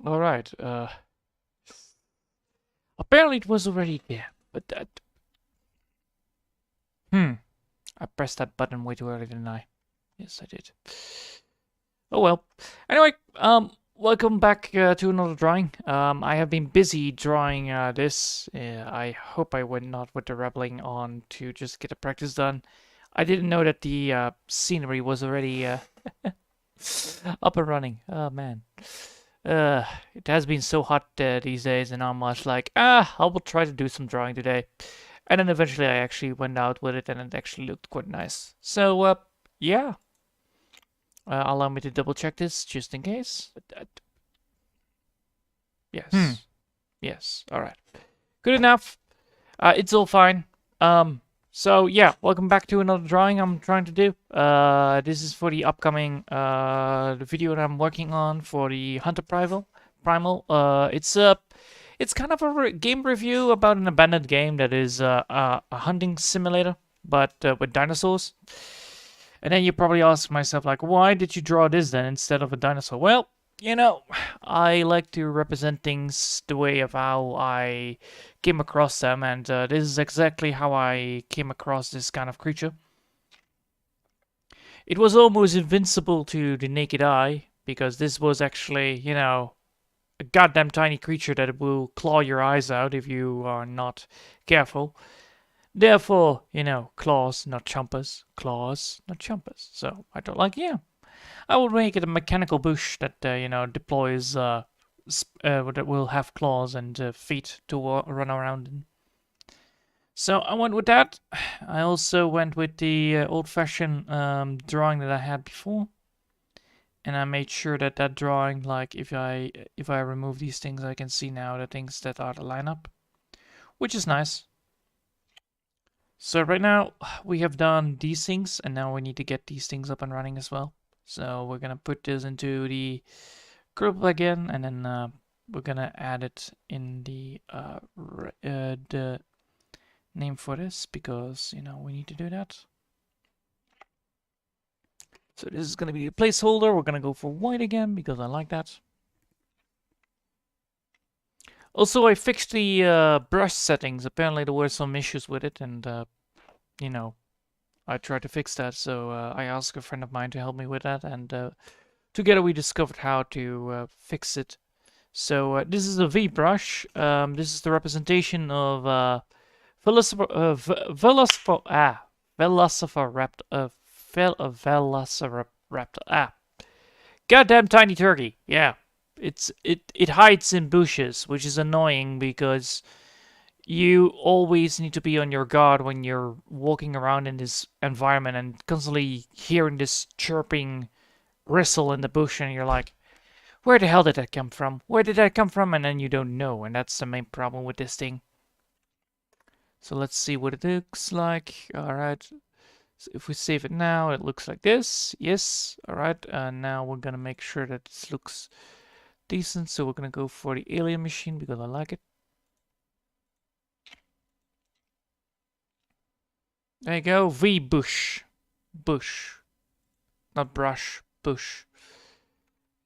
All right. Apparently it was already there, but that. I pressed that button way too early, didn't I? Yes, I did. Oh well. Anyway, welcome back to another drawing. I have been busy drawing this. I hope I went not with the rambling on to just get the practice done. I didn't know that the scenery was already up and running. Oh man. It has been so hot these days, and I'm much like, I will try to do some drawing today. And then eventually I actually went out with it, and it actually looked quite nice. So, yeah. Allow me to double check this just in case. Yes. Yes. All right. Good enough. It's all fine. So yeah, welcome back to another drawing I'm trying to do. This is for the upcoming the video that I'm working on for the Hunter Primal. It's kind of a game review about an abandoned game that is a hunting simulator, but with dinosaurs. And then you probably ask myself, like, why did you draw this then instead of a dinosaur? Well, you know, I like to represent things the way of how I came across them, and this is exactly how I came across this kind of creature. It was almost invincible to the naked eye, because this was actually, you know, a goddamn tiny creature that will claw your eyes out if you are not careful. Therefore, you know, claws, not chompers. Claws, not chompers. So I thought, like, yeah, I would make it a mechanical bush that, you know, deploys, that will have claws and feet to run around in. So I went with that. I also went with the old-fashioned drawing that I had before. And I made sure that that drawing, like, if I remove these things, I can see now the things that are the lineup, which is nice. So right now we have done these things, and now we need to get these things up and running as well. So we're gonna put this into the group again, and then we're gonna add it in the name for this, because, you know, we need to do that. So this is gonna be a placeholder. We're gonna go for white again because I like that. Also, I fixed the brush settings. Apparently there were some issues with it, and you know, I tried to fix that. So I asked a friend of mine to help me with that, and together we discovered how to fix it. So this is a V brush. This is the representation of Velociraptor. Goddamn tiny turkey. Yeah, it hides in bushes, which is annoying because you always need to be on your guard when you're walking around in this environment and constantly hearing this chirping bristle in the bush, and you're like, where the hell did that come from? Where did that come from? And then you don't know, and that's the main problem with this thing. So let's see what it looks like. All right. So if we save it now, it looks like this. Yes. All right. Now we're gonna make sure that this looks decent. So we're gonna go for the alien machine because I like it. There you go. V bush. Bush. Not brush. Bush.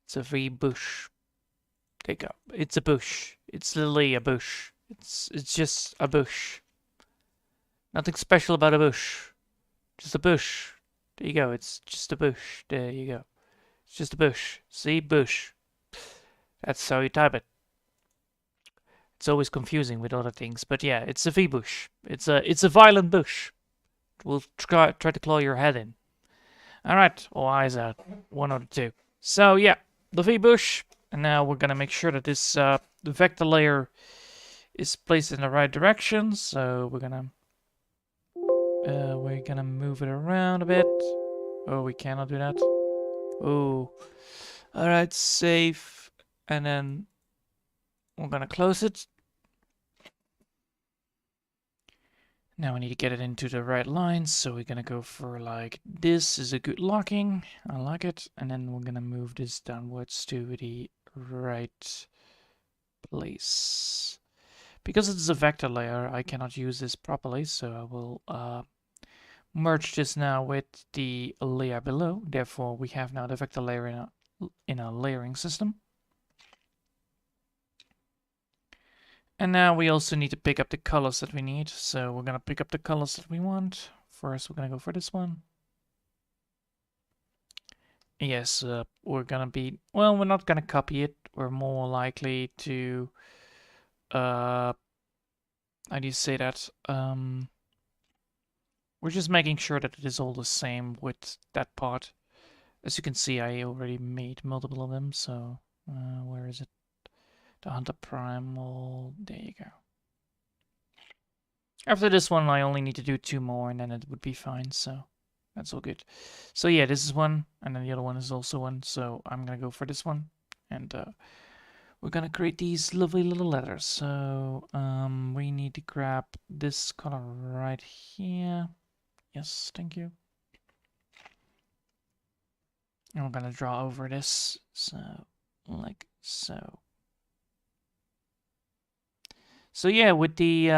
It's a V bush. There you go. It's a bush. It's literally a bush. It's just a bush. Nothing special about a bush. Just a bush. There you go. It's just a bush. There you go. It's just a bush. See? Bush. That's how you type it. It's always confusing with other things, but yeah, it's a V bush. It's a violent bush. It will try to claw your head in. All right, all eyes out. One or two. So yeah, the V bush, and now we're gonna make sure that this vector layer is placed in the right direction. So we're gonna move it around a bit. Oh, we cannot do that. Oh, all right, save, and then we're gonna close it. Now we need to get it into the right lines, so we're gonna go for, like, this is a good locking. I like it. And then we're gonna move this downwards to the right place. Because it's a vector layer, I cannot use this properly, so I will merge this now with the layer below. Therefore, we have now the vector layer in a layering system. And now we also need to pick up the colors that we need. So we're gonna pick up the colors that we want. First, we're gonna go for this one. Yes, we're gonna be, well, we're not gonna copy it. We're more likely to, how do you say that? We're just making sure that it is all the same with that part. As you can see, I already made multiple of them, so, where is it? The Hunter Primal, there you go. After this one, I only need to do 2 more and then it would be fine, so that's all good. So yeah, this is one, and then the other one is also one, so I'm gonna go for this one. And we're gonna create these lovely little letters. So we need to grab this color right here. Yes, thank you. And we're gonna draw over this, so like so. So yeah, with the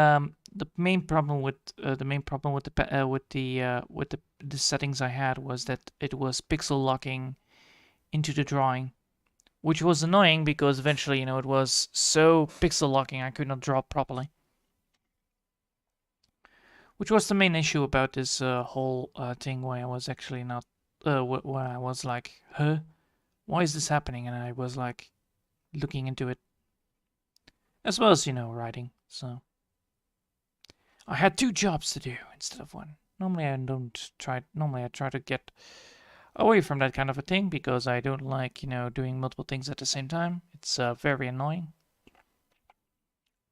main problem with the settings I had was that it was pixel locking into the drawing, which was annoying because eventually, it was so pixel locking I could not draw properly. Which was the main issue about this whole thing where I was actually not, where I was like, huh? Why is this happening? And I was like looking into it, as well as, writing. So I had 2 jobs to do instead of one. Normally I try to get away from that kind of a thing because I don't like, doing multiple things at the same time. It's very annoying.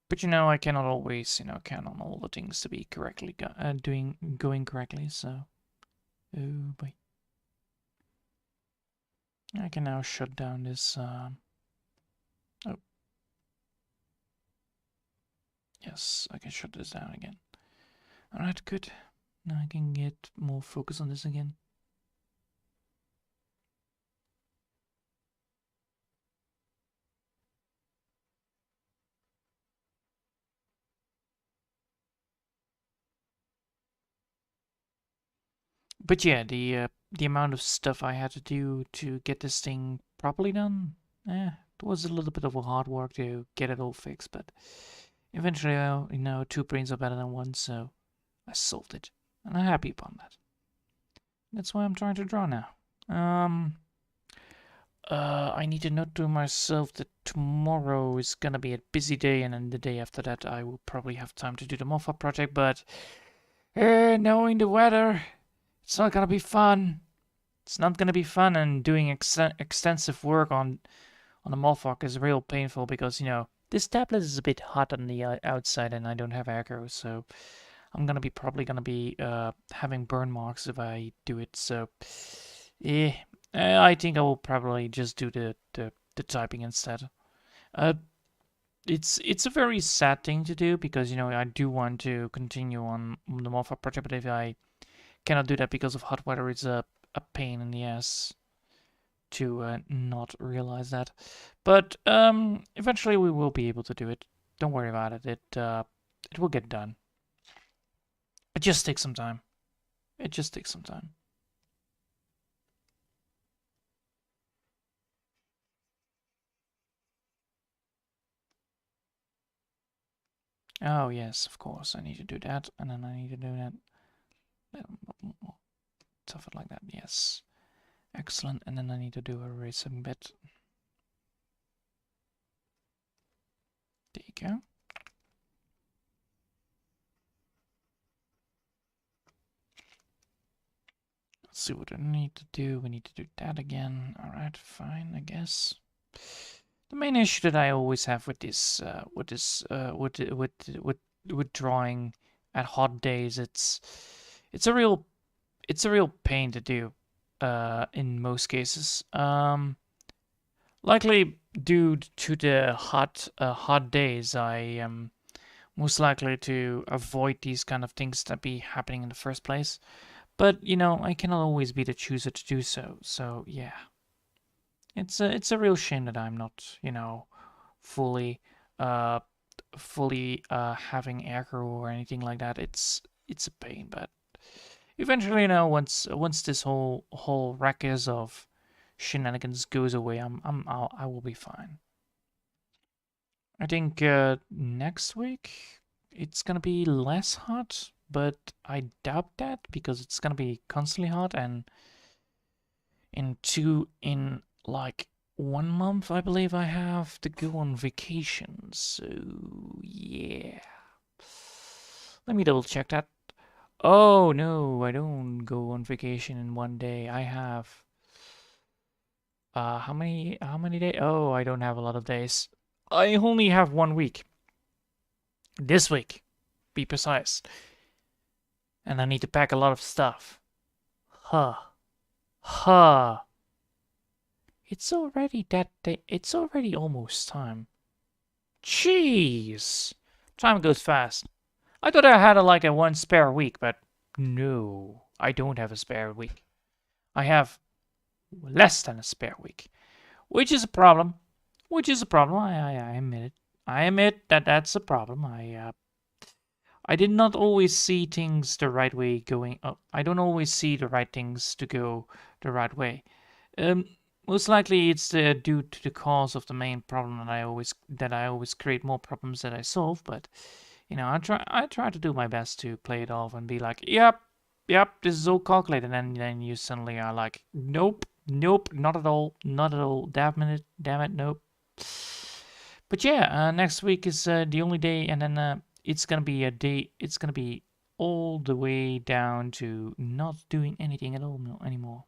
But I cannot always, count on all the things to be correctly going correctly. So, oh boy, I can now shut down this. Oh, yes, I can shut this down again. All right, good. Now I can get more focus on this again. But yeah, the amount of stuff I had to do to get this thing properly done, it was a little bit of a hard work to get it all fixed. But eventually, 2 brains are better than one, so I solved it, and I'm happy upon that. That's why I'm trying to draw now. I need to note to myself that tomorrow is gonna be a busy day, and then the day after that, I will probably have time to do the Moffat project. But knowing the weather, it's not gonna be fun. It's not gonna be fun, and doing extensive work on the Moffat is real painful because this tablet is a bit hot on the outside, and I don't have aggro, so I'm probably gonna be having burn marks if I do it. So, I think I will probably just do the typing instead. Uh, it's a very sad thing to do because I do want to continue on the Moffat project, but if I cannot do that because of hot weather, it's a pain in the ass to not realize that. But eventually we will be able to do it. Don't worry about it. It will get done. It just takes some time. It just takes some time. Oh, yes, of course. I need to do that, and then I need to do that. Stuff it like that, yes. Excellent, and then I need to do a racing bit. There you go. Let's see what I need to do. We need to do that again. Alright, fine, I guess. The main issue that I always have with this, with drawing at hot days, it's a real pain to do, in most cases. Likely due to the hot days, I am most likely to avoid these kind of things that be happening in the first place. But I cannot always be the chooser to do so. So yeah. It's a real shame that I'm not, fully uh having aggro or anything like that. It's a pain, but eventually, once this whole ruckus of shenanigans goes away, I will be fine. I think next week it's gonna be less hot, but I doubt that because it's gonna be constantly hot, and in like 1 month I believe I have to go on vacation. So yeah. Let me double check that. Oh no, I don't go on vacation in one day. I have how many days? Oh, I don't have a lot of days. I only have 1 week. This week, be precise. And I need to pack a lot of stuff. Huh. Huh. It's already that day. It's already almost time. Jeez. Time goes fast. I thought I had like a one spare week, but no. I don't have a spare week. I have less than a spare week. Which is a problem. Which is a problem. I admit it. I admit that that's a problem. I did not always see things the right way going up. I don't always see the right things to go the right way. Um, Most likely it's due to the cause of the main problem that I always create more problems that I solve. But I try to do my best to play it off and be like, yep, this is all calculated. And then you suddenly are like, nope, not at all, not at all. Damn it, nope. But yeah, next week is the only day, and then it's gonna be a day. It's gonna be all the way down to not doing anything at all anymore.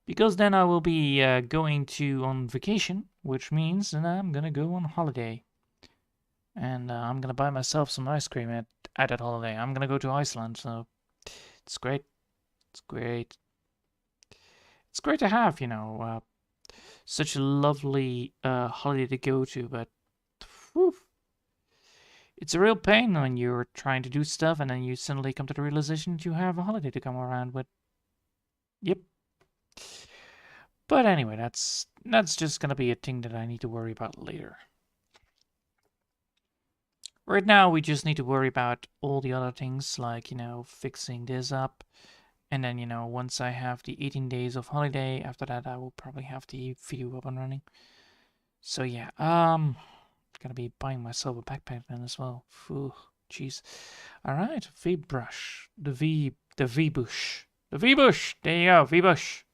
Because then I will be going on vacation, which means then I'm gonna go on holiday, and I'm gonna buy myself some ice cream at that holiday. I'm gonna go to Iceland, so it's great. It's great. It's great to have, such a lovely holiday to go to, but whew, it's a real pain when you're trying to do stuff and then you suddenly come to the realization that you have a holiday to come around with. Yep. But anyway, that's just gonna be a thing that I need to worry about later. Right now, we just need to worry about all the other things, like, fixing this up. And then, once I have the 18 days of holiday, after that, I will probably have the video up and running. So yeah, gonna be buying myself a backpack then as well. Phew, jeez. All right, V brush, the V bush, the V bush. There you go, V bush.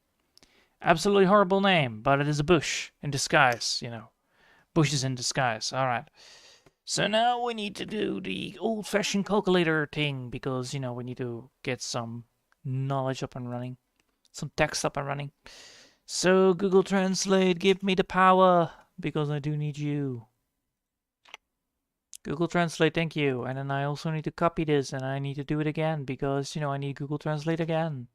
Absolutely horrible name, but it is a bush in disguise. Bushes in disguise. All right. So now we need to do the old-fashioned calculator thing because we need to get some knowledge up and running, some text up and running. So Google Translate, give me the power because I do need you. Google Translate, thank you. And then I also need to copy this and I need to do it again because, I need Google Translate again.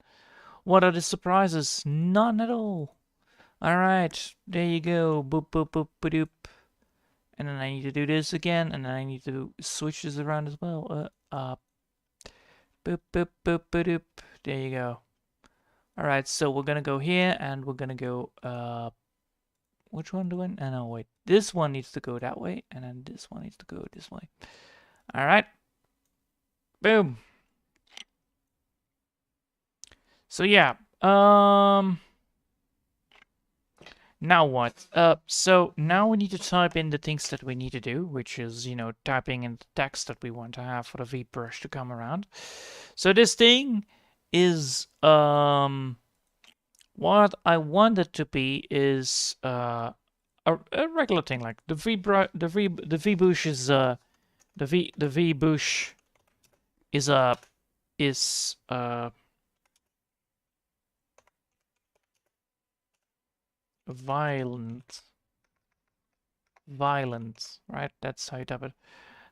What are the surprises? None at all. All right, there you go. Boop, boop, boop, boop. And then I need to do this again, and then I need to switch this around as well. Boop, boop, boop, boop, boop. There you go. All right, so we're gonna go here, and we're gonna go, which one do I, no, wait. This one needs to go that way, and then this one needs to go this way. All right. Boom. So yeah, now what? So now we need to type in the things that we need to do, which is, typing in the text that we want to have for the V brush to come around. So this thing is, what I want it to be is, a regular thing, like the V brush, the V bush is, the V bush is, violent, right? That's how you type it.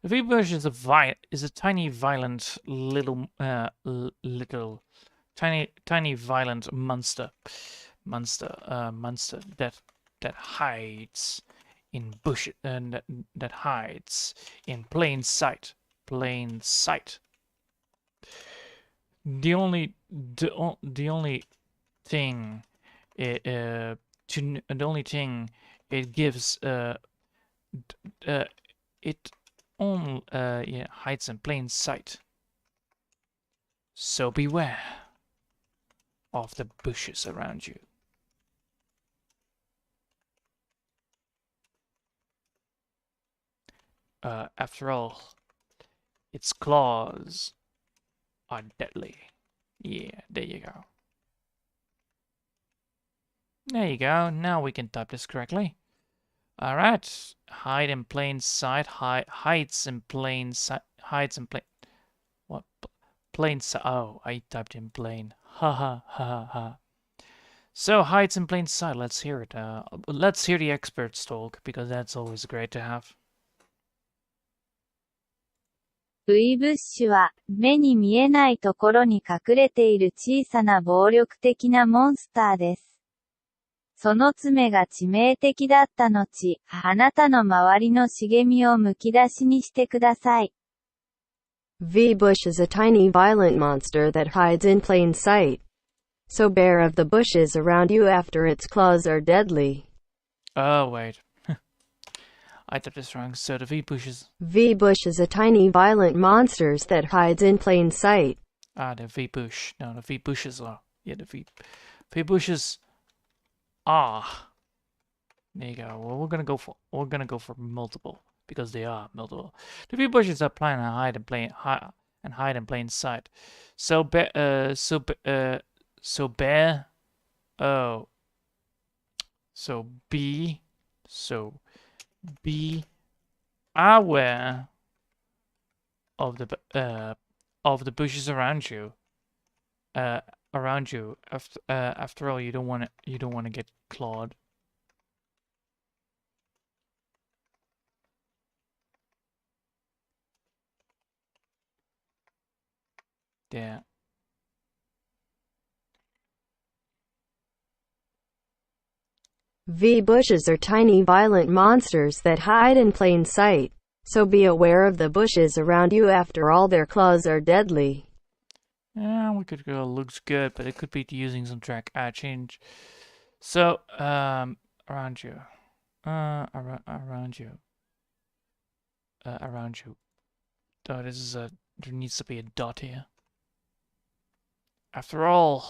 The V bush is a tiny violent little tiny violent monster that hides in bushes and that hides in plain sight. The only thing the only thing it gives it only hides in plain sight. So beware of the bushes around you. After all, its claws are deadly. Yeah, there you go. There you go. Now we can type this correctly. All right. Hide in plain sight. Hides in plain sight. Hides in plain. What? Plain sight. Oh, I typed in plain. Ha ha ha ha. So hides in plain sight. Let's hear it. Let's hear the experts talk because that's always great to have. ウイブッシュは、目に見えないところに隠れている小さな暴力的なモンスターです。その爪が致命的だった後、あなたの周りの茂みをむき出しにしてください。V-bush is a tiny violent monster that hides in plain sight. So beware of the bushes around you after its claws are deadly. Oh, wait. I typed this wrong. So the V-bush is... V-bush is a tiny violent monster that hides in plain sight. Ah, the V-bush. No, the V-bushes are... Yeah, the V-bushes... Ah. There you go. Well, we're gonna go for multiple. Because they are multiple. The V-bushes are planning to hide in plain sight. So bear... So bear... Oh. So be aware of the bushes around you. After all, you don't want to get clawed. Yeah. V-bushes are tiny violent monsters that hide in plain sight. So be aware of the bushes around you after all their claws are deadly. Yeah, we could go looks good, but it could be using some track change. So, around you. Around you. Around you. Oh, this is there needs to be a dot here. After all.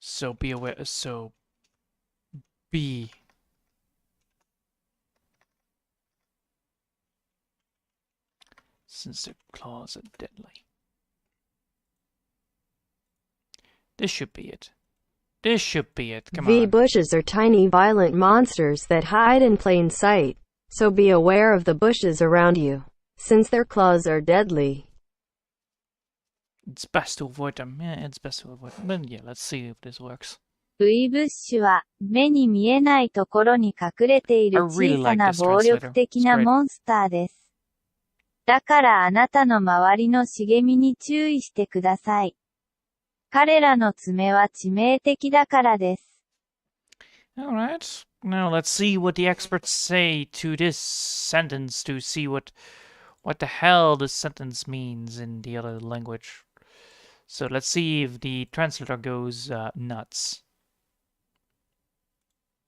So be aware. So be. Since their claws are deadly. This should be it. This should be it. Come on. V-bushes are tiny violent monsters that hide in plain sight. So be aware of the bushes around you, since their claws are deadly. It's best to avoid them. Yeah, it's best to avoid them. But yeah, let's see if this works. ウイブッシュは、目に見えないところに隠れている小さな暴力的なモンスターです。だからあなたの周りの茂みに注意してください。彼らの爪は致命的だからです。Alright. Now let's see what the experts say to this sentence to see what the hell this sentence means in the other language. So let's see if the translator goes nuts.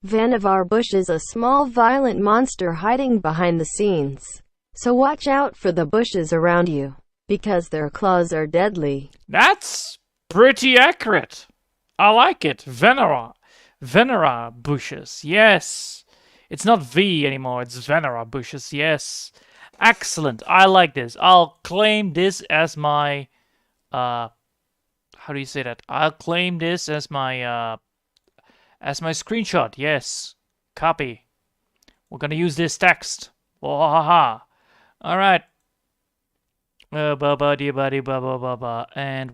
Vannevar Bush is a small violent monster hiding behind the scenes. So watch out for the bushes around you, because their claws are deadly. That's pretty accurate. I like it. Venera bushes. Yes. It's not V anymore. It's Venera bushes. Yes. Excellent. I like this. I'll claim this as my how do you say that? I'll claim this as my screenshot. Yes. Copy. We're gonna use this text. Wahaha. Alright. And we're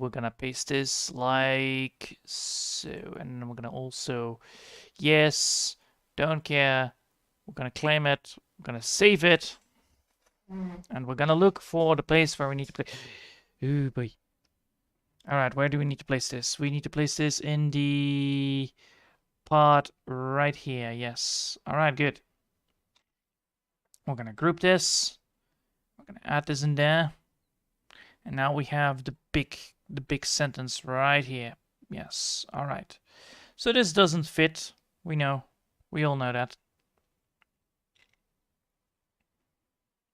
gonna paste this like so. And we're gonna also, yes, don't care. We're gonna claim it. We're gonna save it. And we're gonna look for the place where we need to place. Ooh, boy. Alright, where do we need to place this? We need to place this in the part right here. Yes. Alright, good. We're gonna group this. We're gonna add this in there. And now we have the big sentence right here. Yes. Alright. So this doesn't fit. We know. We all know that.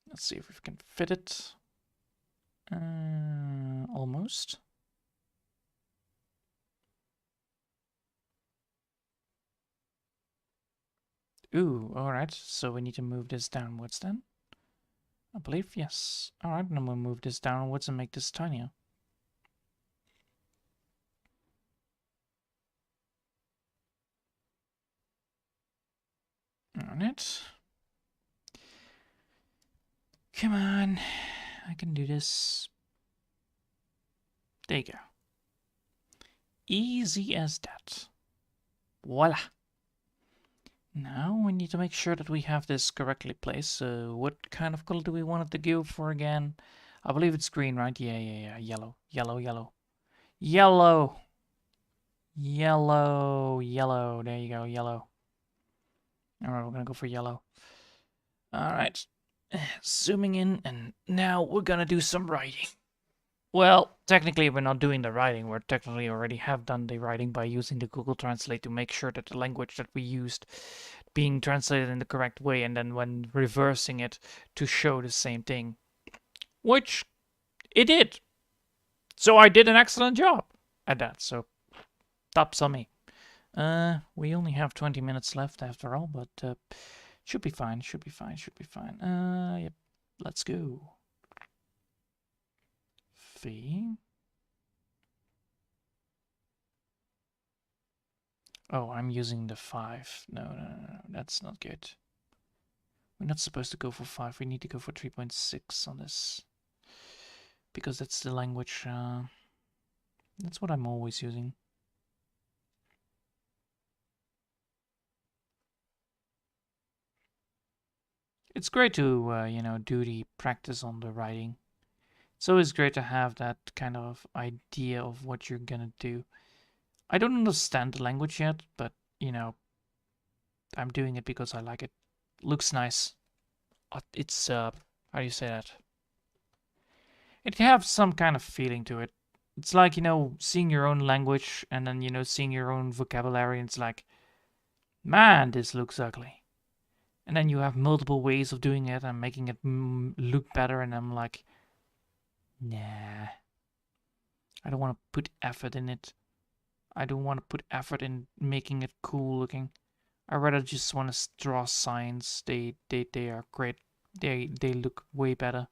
Let's see if we can fit it. Almost. Ooh, alright. So we need to move this downwards then. I believe, yes. Alright, then we'll move this downwards and make this tinier. Alright. Come on. I can do this. There you go. Easy as that. Voila. Now we need to make sure that we have this correctly placed. So what kind of color do we want it to go for again? I believe it's green, right? Yeah. Yellow. Yellow. There you go, yellow. Alright, we're gonna go for yellow. Alright. Zooming in, and now we're gonna do some writing. Well, technically we're not doing the writing. We're technically already have done the writing by using the Google Translate to make sure that the language that we used being translated in the correct way, and then when reversing it to show the same thing. Which it did. So I did an excellent job at that. So tops on me. We only have 20 minutes left after all, but should be fine. Yep. Let's go. V. Oh, I'm using the 5. No, that's not good. We're not supposed to go for 5. We need to go for 3.6 on this. Because that's the language, that's what I'm always using. It's great to, do the practice on the writing. It's always great to have that kind of idea of what you're gonna do. I don't understand the language yet, but, I'm doing it because I like it. Looks nice. It's, how do you say that? It has some kind of feeling to it. It's like, seeing your own language and then, seeing your own vocabulary, and it's like, man, this looks ugly. And then you have multiple ways of doing it and making it look better, and I'm like, nah. I don't want to put effort in it. I don't want to put effort in making it cool looking. I rather just want to draw signs. They are great. They look way better.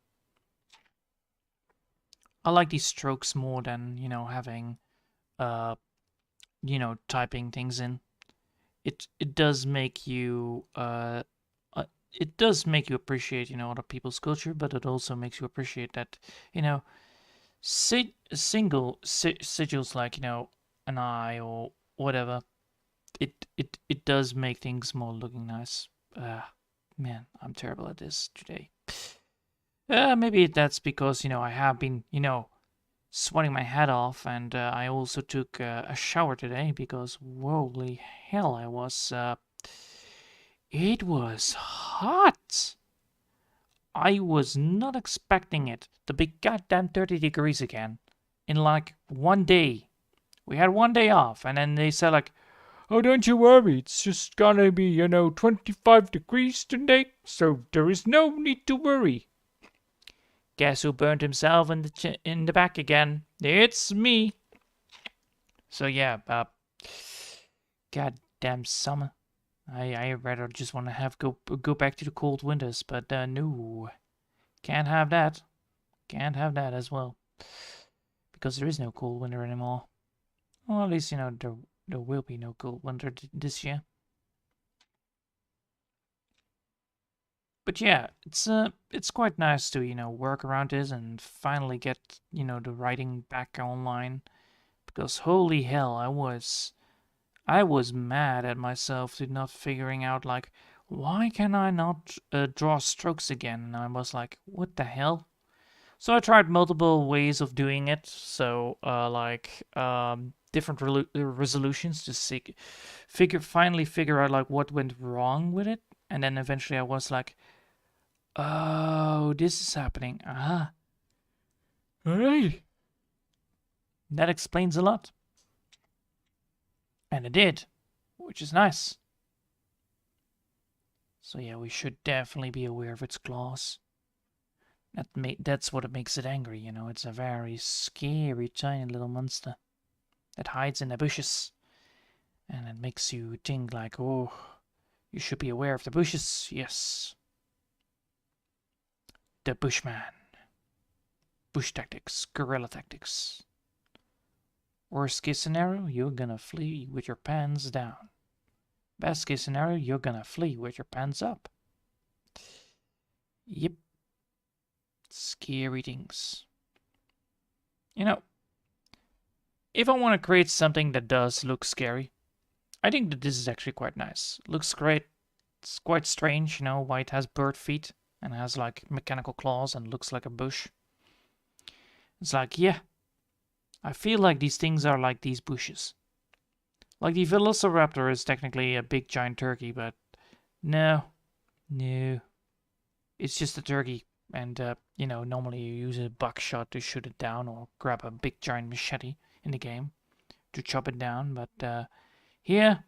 I like these strokes more than, having typing things in. It does make you appreciate, other people's culture, but it also makes you appreciate that, single sigils like, an eye or whatever. It does make things more looking nice. Man, I'm terrible at this today. Maybe that's because, I have been, sweating my head off, and I also took a shower today because, holy hell, it was hot. I was not expecting it to be goddamn 30 degrees again in like one day. We had one day off, and then they said like, oh, don't you worry, it's just gonna be, 25 degrees today, so there is no need to worry. Guess who burned himself in the back again? It's me. So yeah, goddamn summer. I rather just want to go back to the cold winters, but no, can't have that. Can't have that as well, because there is no cold winter anymore. Well, at least there will be no cold winter this year. But yeah, it's quite nice to work around this and finally get the writing back online, because holy hell, I was mad at myself to not figuring out like, why can I not draw strokes again? And I was like, what the hell? So I tried multiple ways of doing it. So different resolutions to finally figure out like what went wrong with it, and then eventually I was like, oh, this is happening. All right. That explains a lot. And it did, which is nice. So yeah, we should definitely be aware of its claws. That's what makes it angry, you know. It's a very scary, tiny little monster that hides in the bushes. And it makes you think like, oh, you should be aware of the bushes. Yes. The Bushman. Bush tactics. Guerrilla tactics. Worst case scenario, you're gonna flee with your pants down. Best case scenario, you're gonna flee with your pants up. Yep. Scary things. You know, if I want to create something that does look scary, I think that this is actually quite nice. Looks great. It's quite strange, you know, why it has bird feet and has like mechanical claws and looks like a bush. It's like, yeah, I feel like these things are like these bushes. Like the velociraptor is technically a big giant turkey, but no, it's just a turkey. And, you know, normally you use a buckshot to shoot it down or grab a big giant machete in the game to chop it down. But here,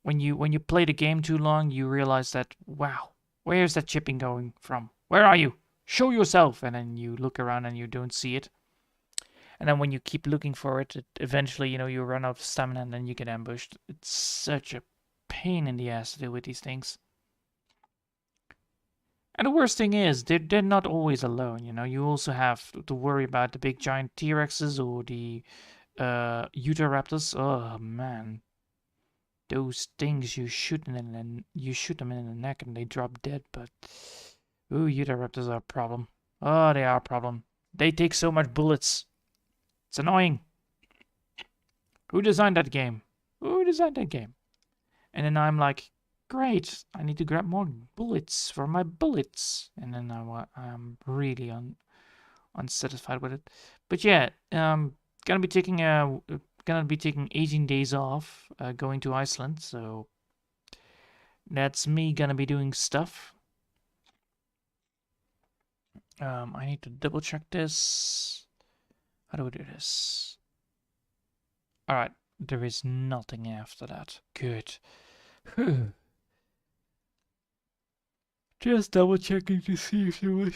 when you play the game too long, you realize that, wow, where's that chipping going from? Where are you? Show yourself! And then you look around and you don't see it. And then when you keep looking for it, eventually, you know, you run out of stamina and then you get ambushed. It's such a pain in the ass to deal with these things. And the worst thing is, they're not always alone, you know. You also have to worry about the big giant T-Rexes or the Utahraptors. Oh, man. Those things, you shoot them in the neck and they drop dead, but... Ooh, Utahraptors are a problem. Oh, they are a problem. They take so much bullets. It's annoying. Who designed that game? Who designed that game? And then I'm like, great, I need to grab more bullets for my bullets. And then I'm really unsatisfied with it. But yeah, gonna be taking 18 days off, going to Iceland. So that's me gonna be doing stuff. I need to double check this. How do we do this? All right, there is nothing after that. Good. Just double checking to see if there was.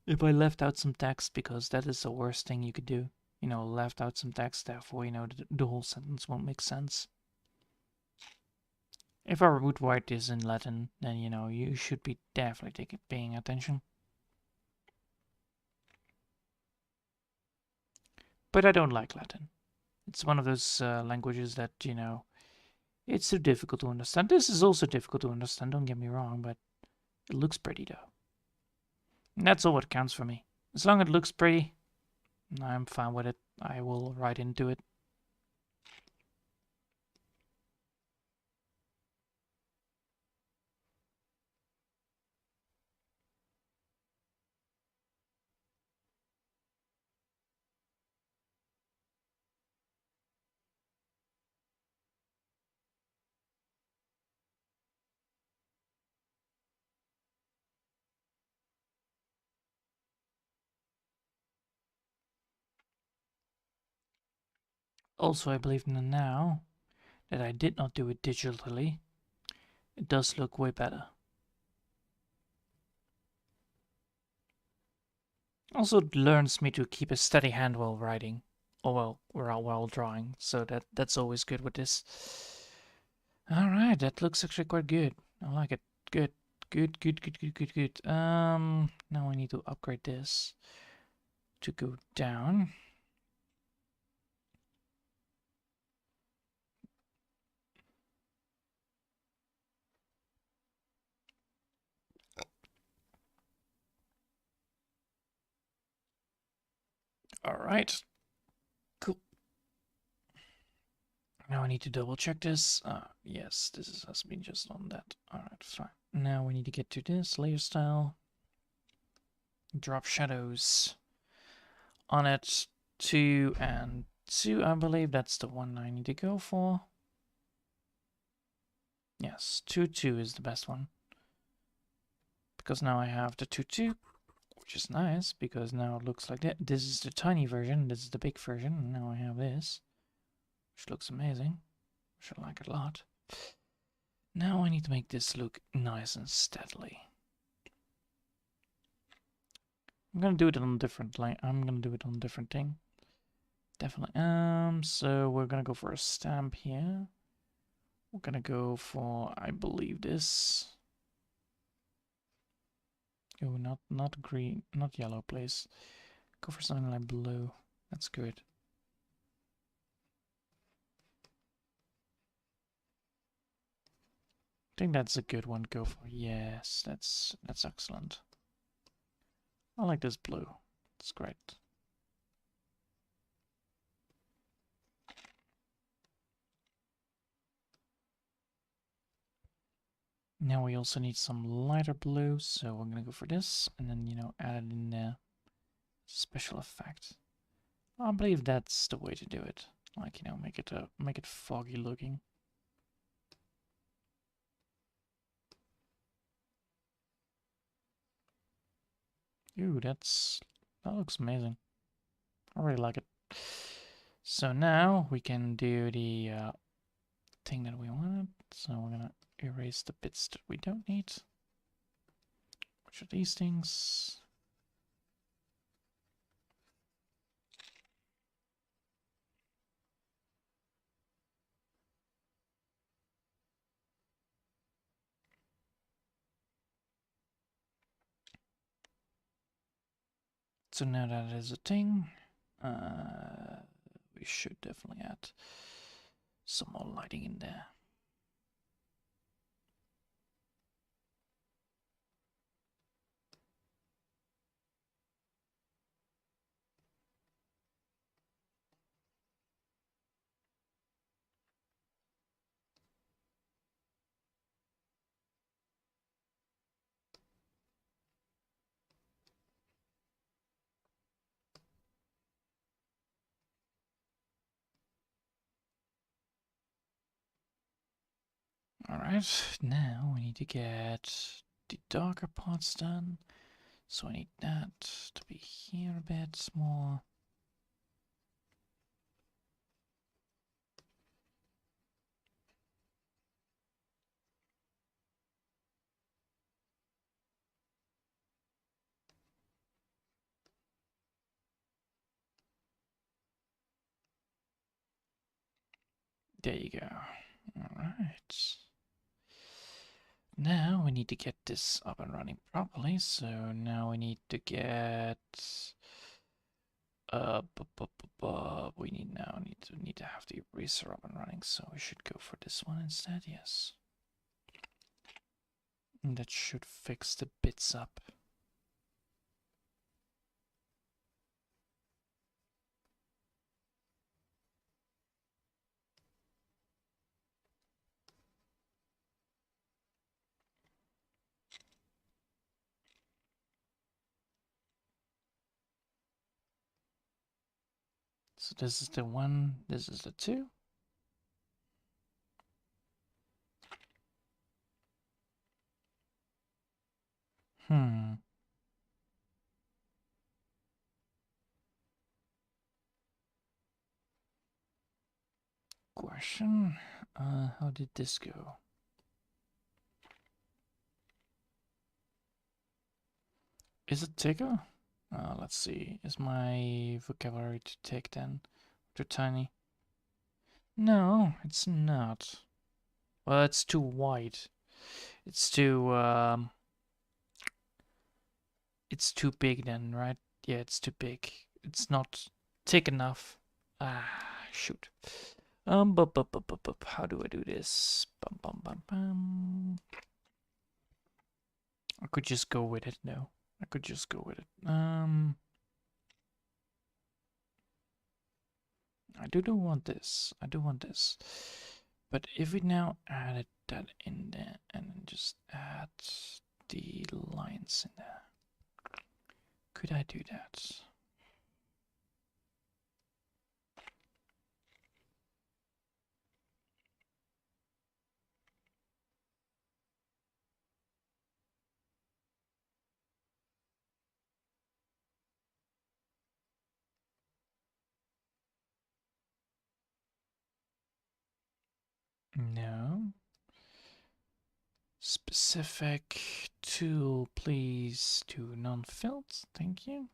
If I left out some text, because that is the worst thing you could do. You know, left out some text, therefore, you know, the whole sentence won't make sense. If I would write this in Latin, then, you know, you should be definitely paying attention. But I don't like Latin. It's one of those languages that, you know, it's too difficult to understand. This is also difficult to understand, don't get me wrong, but it looks pretty, though. And that's all what counts for me. As long as it looks pretty, I'm fine with it. I will write into it. Also, I believe now that I did not do it digitally, it does look way better. Also, it learns me to keep a steady hand while writing, or while drawing, so that's always good with this. Alright, that looks actually quite good. I like it. Good. Good. Now I need to upgrade this to go down. Alright. Cool. Now I need to double check this. Yes, this has been just on that. Alright, fine. Now we need to get to this layer style. Drop shadows on it. 2 and 2, I believe that's the one I need to go for. Yes, 2 is the best one. Because now I have the 2, which is nice, because now it looks like that. This is the tiny version, this is the big version, and now I have this, which looks amazing, which I like a lot. Now I need to make this look nice and steadily. I'm gonna do it on a different line. I'm gonna do it on a different thing. Definitely. So we're gonna go for a stamp here. We're gonna go for, I believe, this. Oh, not green, not yellow, please. Go for something like blue. That's good. I think that's a good one to go for. Yes, that's excellent. I like this blue. It's great. Now we also need some lighter blue, so we're gonna go for this, and then, you know, add it in there. Special effect. I believe that's the way to do it. Like, you know, make it foggy looking. Ooh, that looks amazing. I really like it. So now we can do the thing that we wanted. So we're gonna erase the bits that we don't need. Which are these things? So now that is a thing, we should definitely add some more lighting in there. Alright, now we need to get the darker parts done. So I need that to be here a bit more. There you go. Alright. Now we need to get this up and running properly. So now we need to get we need to have the eraser up and running. So we should go for this one instead. Yes. And that should fix the bits up. So this is the one, this is the two. Question. How did this go? Is it tickle? Let's see. Is my vocabulary too thick then? Too tiny? No, it's not. Well, it's too wide. It's too big then, right? Yeah, it's too big. It's not thick enough. Ah, shoot. How do I do this? I could just go with it. No, I could just go with it. I do want this. I do want this. But if we now added that in there and then just add the lines in there, could I do that? No. Specific tool, please, to non-filled. Thank you.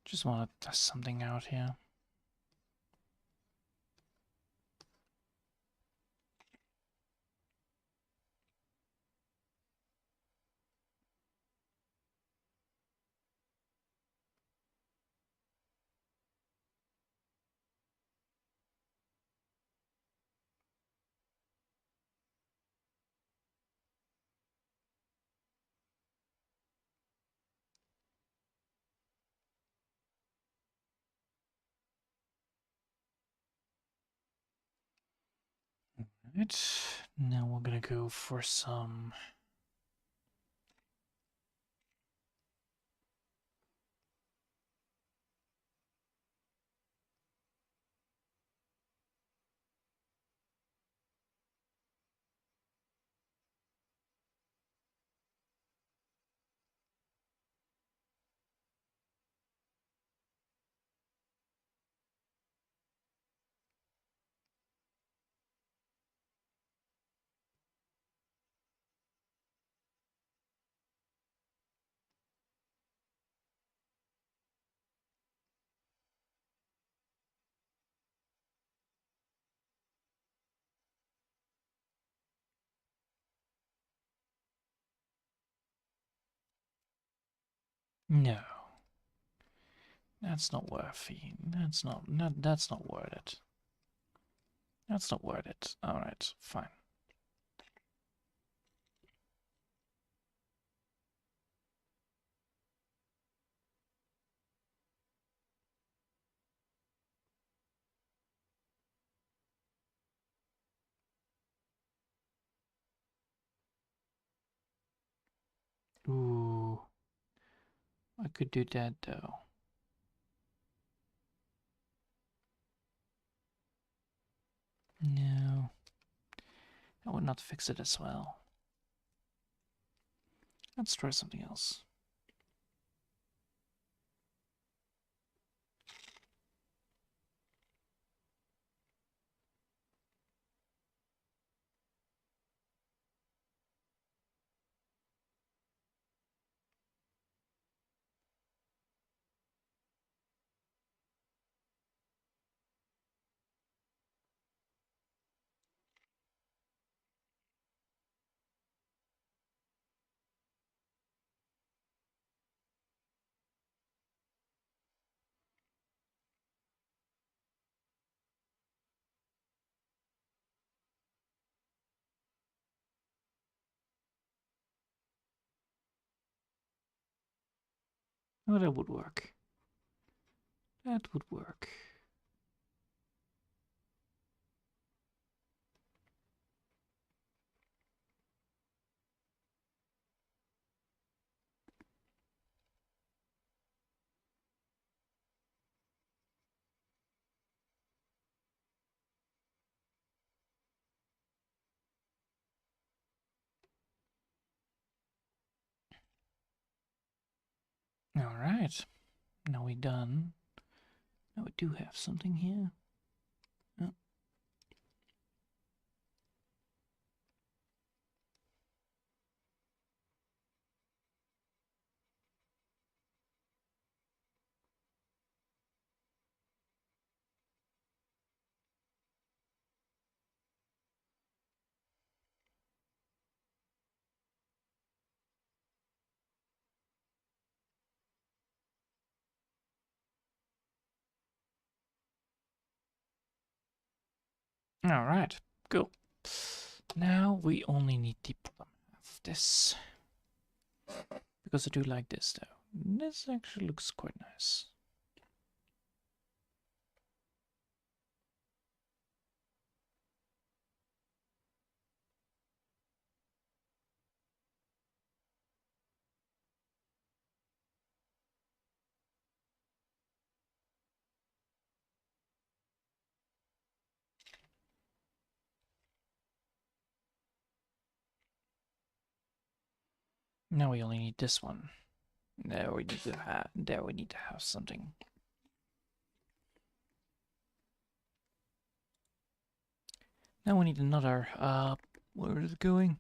Just want to test something out here. Right, now we're gonna go for some... No. That's not worth it. That's not worth it. That's not worth it. Alright, fine. Ooh. I could do that though. No. I would not fix it as well. Let's try something else. Oh, that would work. That would work. Alright. Now we're done. Now we do have something here. Oh. Alright, cool. Now we only need the bottom half of this. Because I do like this though. This actually looks quite nice. Now we only need this one. There we need to have something. Now we need another. Where is it going?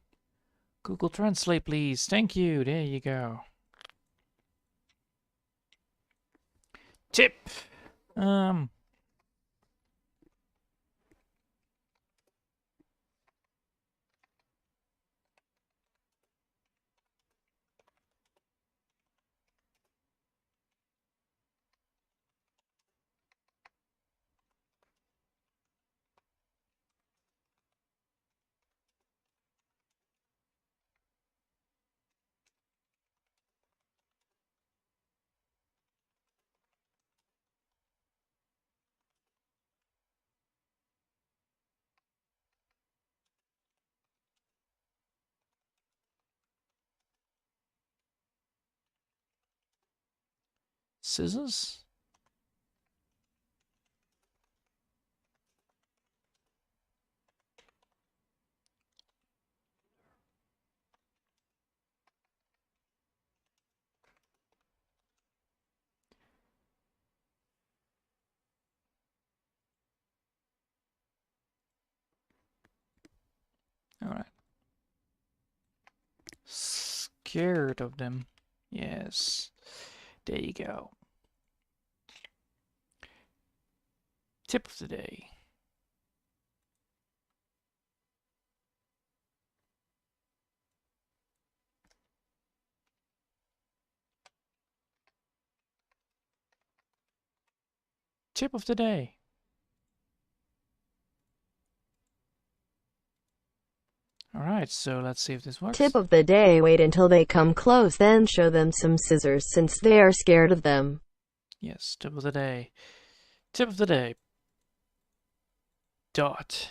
Google Translate, please. Thank you. There you go. Tip. Scissors? Alright. Scared of them. Yes. There you go. Tip of the day. Tip of the day. Alright, so let's see if this works. Tip of the day: wait until they come close, then show them some scissors since they are scared of them. Yes, tip of the day. Tip of the day. Dot.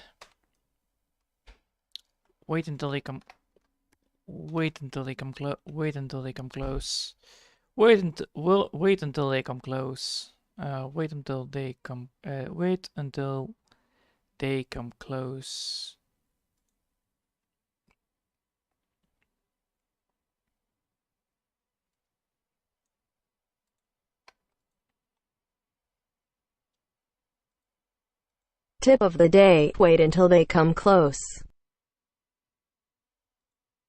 Wait until they come. Wait until they come close. Wait until they come close. Wait until they come close. Wait until they come. Wait until they come close. Tip of the day: wait until they come close.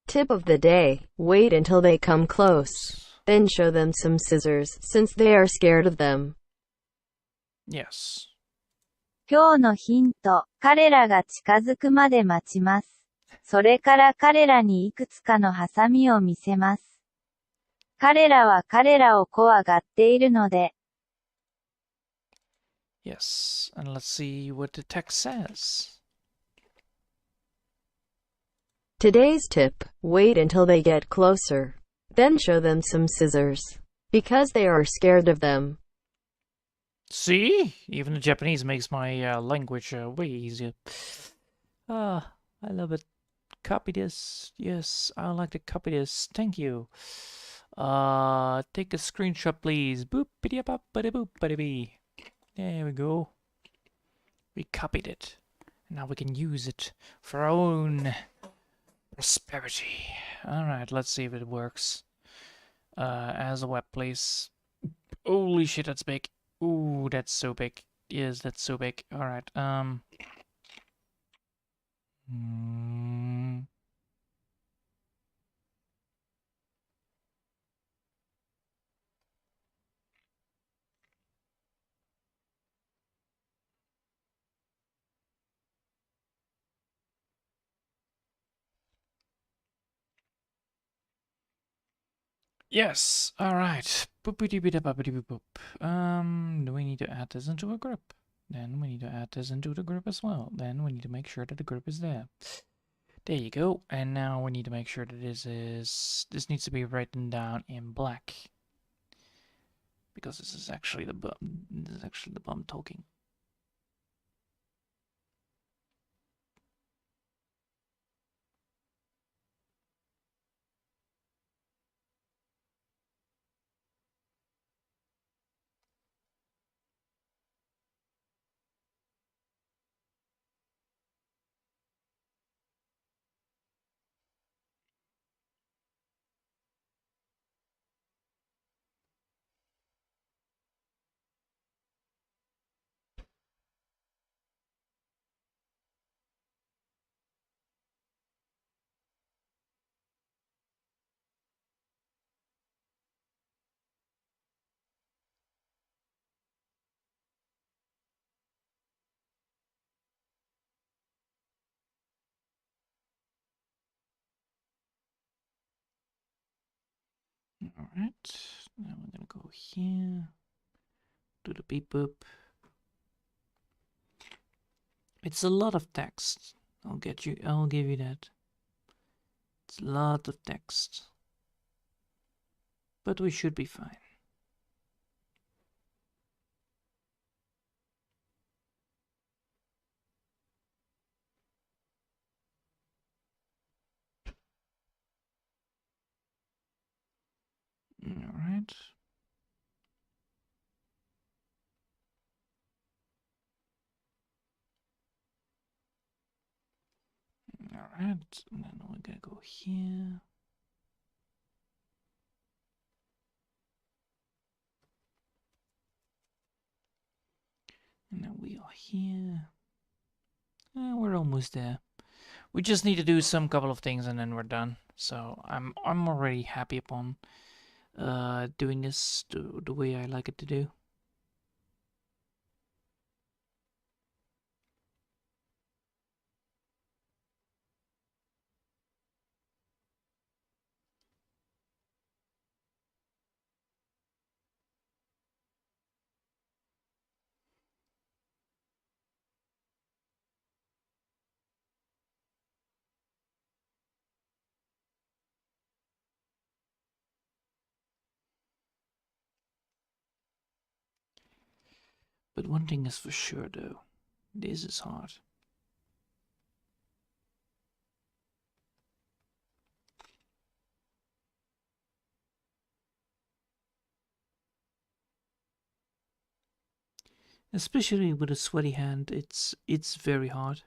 Tip of the day: wait until they come close. Then show them some scissors since they are scared of them. Yes. 今日のヒント、彼らが近づくまで待ちます。それから彼らにいくつかのハサミを見せます。彼らは彼らを怖がっているので。Yes, and let's see what the text says. Today's tip: wait until they get closer. Then show them some scissors. Because they are scared of them. See? Even the Japanese makes my language way easier. Ah, I love it. Copy this. Yes, I would like to copy this. Thank you. Take a screenshot, please. Boop, biddy bop, biddy boop, biddy bee. There we go. We copied it. Now we can use it for our own prosperity. Alright, let's see if it works. As a web place. Holy shit, that's big. Ooh, that's so big. Yes, that's so big. Alright, Yes, alright. Boop. Do we need to add this into a group? Then we need to add this into the group as well. Then we need to make sure that the group is there. There you go. And now we need to make sure that this needs to be written down in black. Because this is actually the bum talking. Alright, now we're gonna go here. Do the beep boop. It's a lot of text. I'll give you that. It's a lot of text. But we should be fine. Alright. Alright, and then we're gonna go here. And then we are here. We're almost there. We just need to do some couple of things and then we're done. So I'm already happy upon doing this the way I like it to do. But one thing is for sure though, this is hard. Especially with a sweaty hand, it's very hard.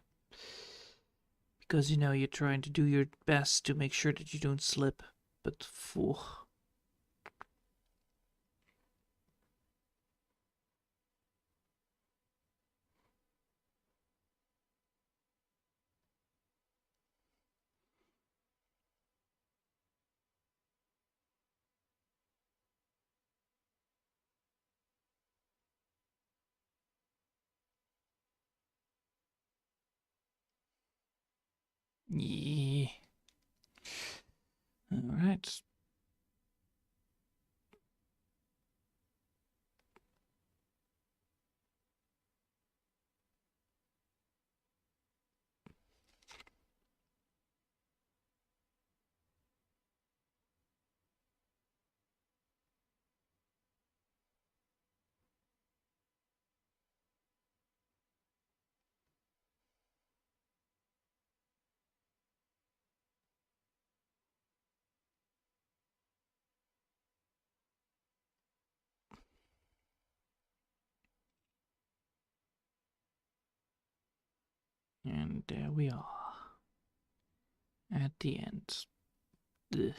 Because, you know, you're trying to do your best to make sure that you don't slip. But, phew. Yeah. Alright. And there we are. At the end. Ugh.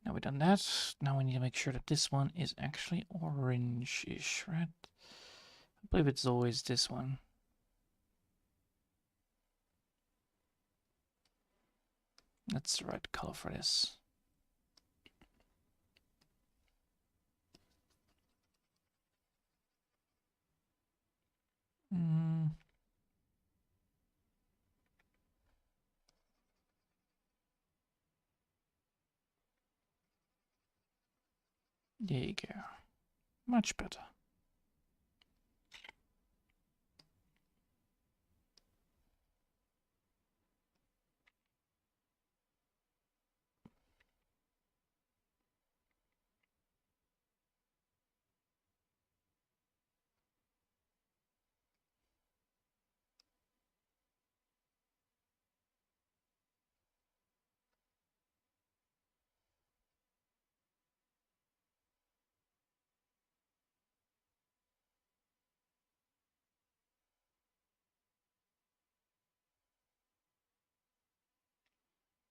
Now we've done that. Now we need to make sure that this one is actually orange-ish, right? I believe it's always this one. That's the right color for this. Mm. There you go. Much better.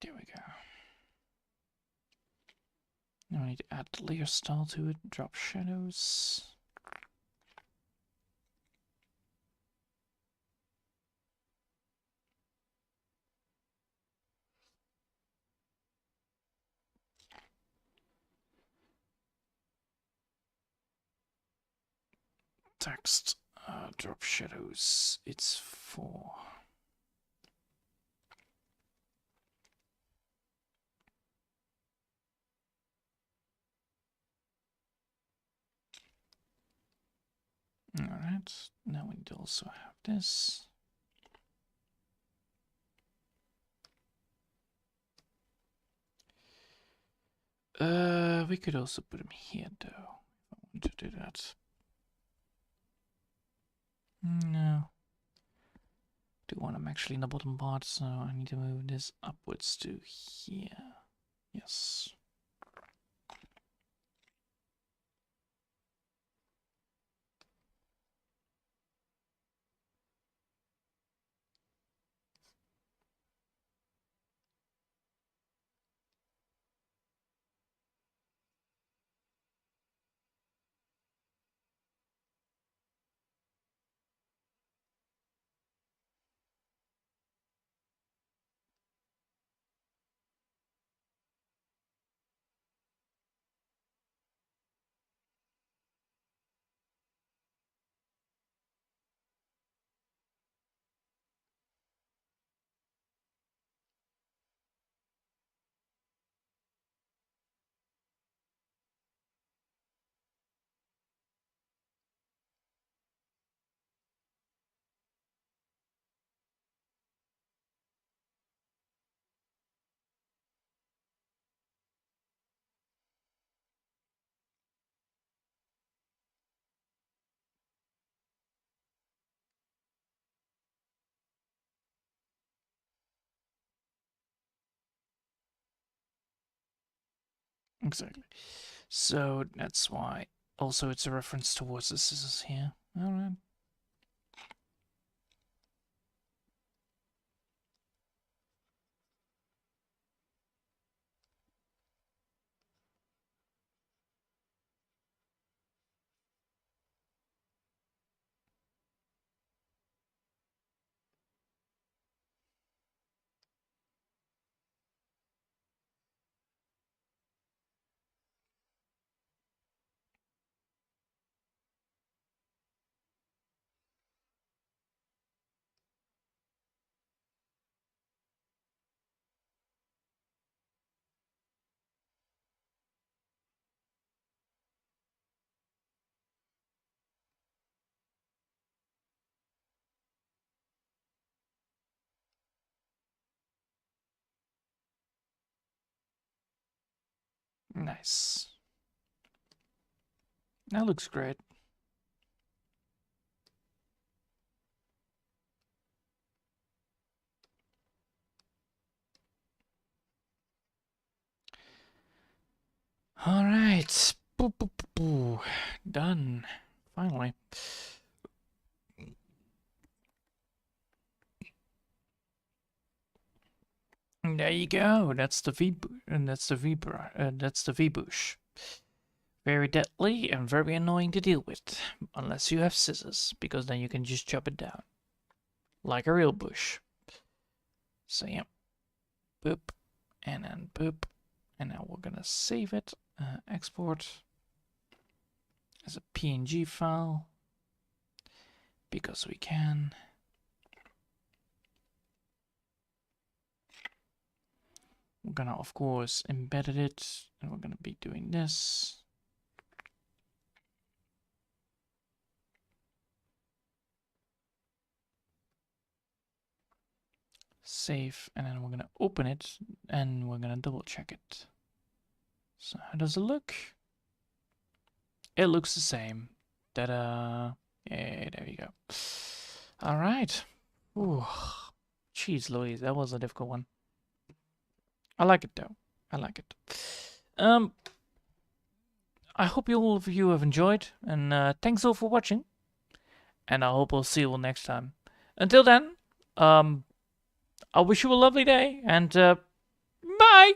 There we go. Now I need to add the layer style to it, drop shadows. Text, drop shadows, it's 4. Alright, now we need to also have this. We could also put him here though, if I want to do that. No. Do want him actually in the bottom part, so I need to move this upwards to here. Yes. Exactly. So that's why also it's a reference towards the scissors here. Alright. Nice. That looks great. Alright. Boo, boo, boo, boo. Done. Finally. And there you go. That's the V, and that's the V bush. Very deadly and very annoying to deal with, unless you have scissors, because then you can just chop it down like a real bush. So yeah, boop, and then boop, and now we're gonna save it, export as a PNG file because we can. We're gonna, of course, embed it, and we're gonna be doing this. Save, and then we're gonna open it, and we're gonna double check it. So how does it look? It looks the same. Ta-da! Yeah, there you go. All right. Ooh, jeez, Louise, that was a difficult one. I like it though. I like it. I hope all of you have enjoyed, and thanks all for watching. And I hope I'll see you all next time. Until then, I wish you a lovely day, and bye.